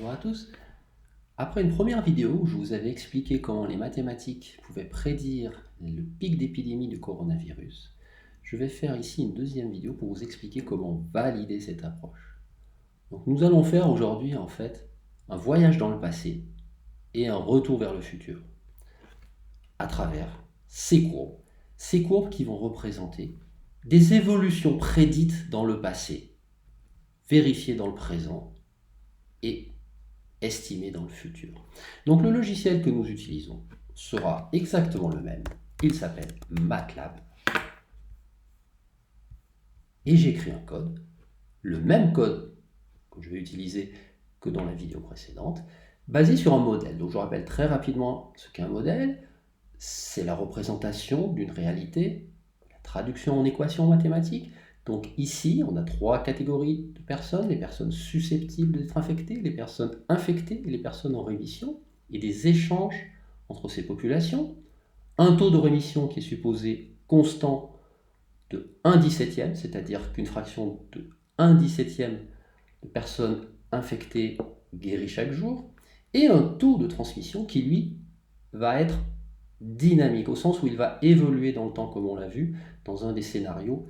Bonjour à tous. Après une première vidéo où je vous avais expliqué comment les mathématiques pouvaient prédire le pic d'épidémie du coronavirus, je vais faire ici une deuxième vidéo pour vous expliquer comment valider cette approche. Donc nous allons faire aujourd'hui en fait un voyage dans le passé et un retour vers le futur à travers ces courbes qui vont représenter des évolutions prédites dans le passé, vérifiées dans le présent et estimé dans le futur. Donc le logiciel que nous utilisons sera exactement le même. Il s'appelle MATLAB. Et j'écris un code, le même code que je vais utiliser que dans la vidéo précédente, basé sur un modèle. Donc je rappelle très rapidement ce qu'est un modèle. C'est la représentation d'une réalité, la traduction en équation mathématique. Donc ici, on a trois catégories de personnes, les personnes susceptibles d'être infectées, les personnes infectées et les personnes en rémission, et des échanges entre ces populations. Un taux de rémission qui est supposé constant de 1/17, c'est-à-dire qu'une fraction de 1/17 de personnes infectées guérit chaque jour, et un taux de transmission qui, lui, va être dynamique, au sens où il va évoluer dans le temps, comme on l'a vu, dans un des scénarios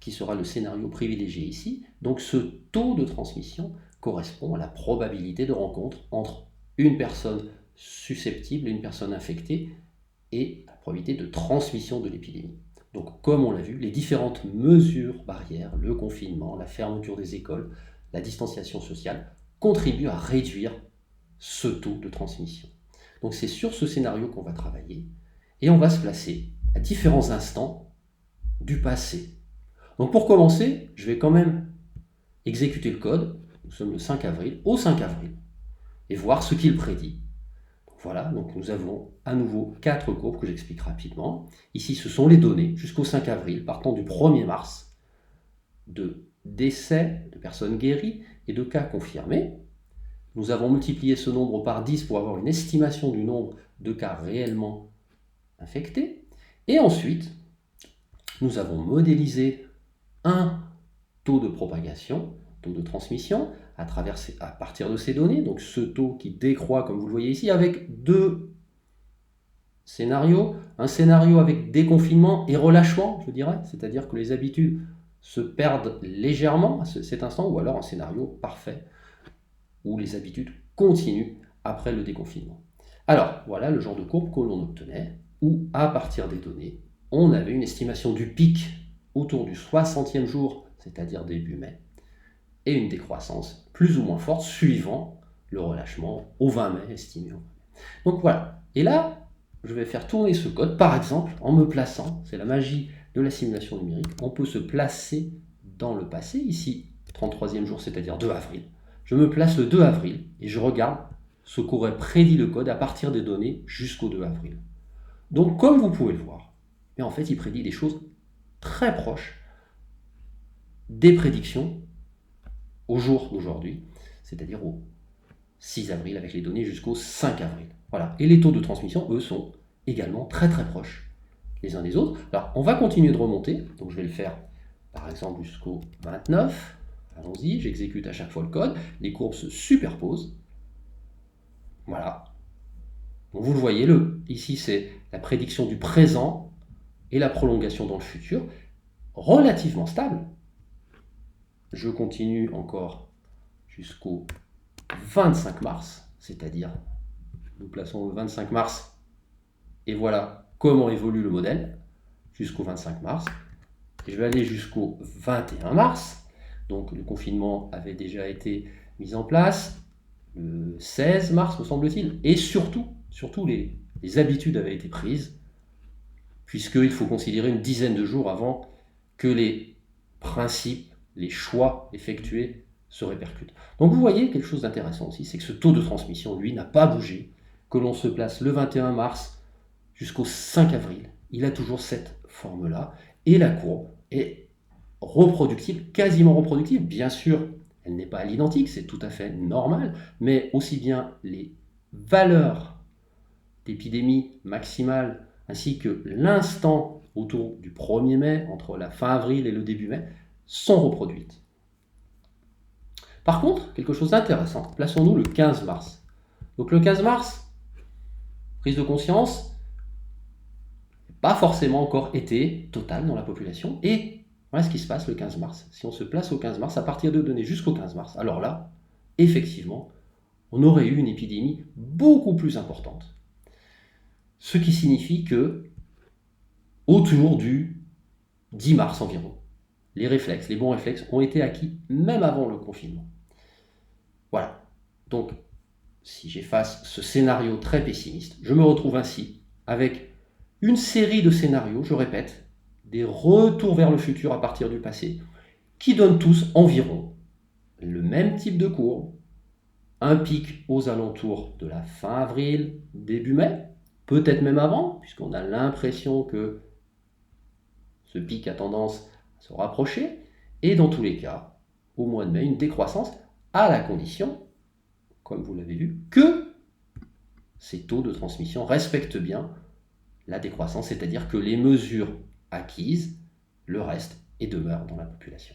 qui sera le scénario privilégié ici. Donc ce taux de transmission correspond à la probabilité de rencontre entre une personne susceptible et une personne infectée et la probabilité de transmission de l'épidémie. Donc comme on l'a vu, les différentes mesures barrières, le confinement, la fermeture des écoles, la distanciation sociale, contribuent à réduire ce taux de transmission. Donc c'est sur ce scénario qu'on va travailler et on va se placer à différents instants du passé. Donc pour commencer, je vais quand même exécuter le code, nous sommes le 5 avril, au 5 avril, et voir ce qu'il prédit. Donc voilà, donc nous avons à nouveau 4 courbes que j'explique rapidement. Ici, ce sont les données jusqu'au 5 avril, partant du 1er mars, de décès, de personnes guéries et de cas confirmés. Nous avons multiplié ce nombre par 10 pour avoir une estimation du nombre de cas réellement infectés. Et ensuite, nous avons modélisé un taux de propagation, taux de transmission, à partir de ces données, donc ce taux qui décroît, comme vous le voyez ici, avec deux scénarios. Un scénario avec déconfinement et relâchement, je dirais, c'est-à-dire que les habitudes se perdent légèrement à cet instant, ou alors un scénario parfait, où les habitudes continuent après le déconfinement. Alors, voilà le genre de courbe que l'on obtenait, où, à partir des données, on avait une estimation du pic autour du 60e jour, c'est-à-dire début mai, et une décroissance plus ou moins forte suivant le relâchement au 20 mai estimé. Donc voilà. Et là, je vais faire tourner ce code, par exemple, en me plaçant, c'est la magie de la simulation numérique, on peut se placer dans le passé, ici, 33e jour, c'est-à-dire 2 avril. Je me place le 2 avril et je regarde ce qu'aurait prédit le code à partir des données jusqu'au 2 avril. Donc, comme vous pouvez le voir, mais en fait, il prédit des choses très proches des prédictions au jour d'aujourd'hui, c'est-à-dire au 6 avril avec les données jusqu'au 5 avril. Voilà. Et les taux de transmission, eux, sont également très très proches les uns des autres. Alors, on va continuer de remonter. Donc, je vais le faire par exemple jusqu'au 29. Allons-y, j'exécute à chaque fois le code. Les courbes se superposent. Voilà. Donc, vous le voyez, ici, c'est la prédiction du présent et la prolongation dans le futur, relativement stable. Je continue encore jusqu'au 25 mars, c'est-à-dire nous plaçons le 25 mars et voilà comment évolue le modèle jusqu'au 25 mars. Et je vais aller jusqu'au 21 mars, donc le confinement avait déjà été mis en place, le 16 mars me semble-t-il, et surtout les habitudes avaient été prises, puisqu'il faut considérer une dizaine de jours avant que les principes, les choix effectués se répercutent. Donc vous voyez quelque chose d'intéressant aussi, c'est que ce taux de transmission, lui, n'a pas bougé, que l'on se place le 21 mars jusqu'au 5 avril, il a toujours cette forme-là, et la courbe est reproductible, quasiment reproductible. Bien sûr, elle n'est pas à l'identique, c'est tout à fait normal, mais aussi bien les valeurs d'épidémie maximale ainsi que l'instant autour du 1er mai, entre la fin avril et le début mai, sont reproduites. Par contre, quelque chose d'intéressant, plaçons-nous le 15 mars. Donc le 15 mars, prise de conscience, pas forcément encore été totale dans la population. Et voilà ce qui se passe le 15 mars. Si on se place au 15 mars, à partir de données jusqu'au 15 mars, alors là, effectivement, on aurait eu une épidémie beaucoup plus importante. Ce qui signifie que, autour du 10 mars environ, les réflexes, les bons réflexes ont été acquis même avant le confinement. Voilà. Donc, si j'efface ce scénario très pessimiste, je me retrouve ainsi avec une série de scénarios, je répète, des retours vers le futur à partir du passé, qui donnent tous environ le même type de courbe, un pic aux alentours de la fin avril, début mai, peut-être même avant, puisqu'on a l'impression que ce pic a tendance à se rapprocher, et dans tous les cas, au mois de mai, une décroissance à la condition, comme vous l'avez vu, que ces taux de transmission respectent bien la décroissance, c'est-à-dire que les mesures acquises le restent et demeurent dans la population.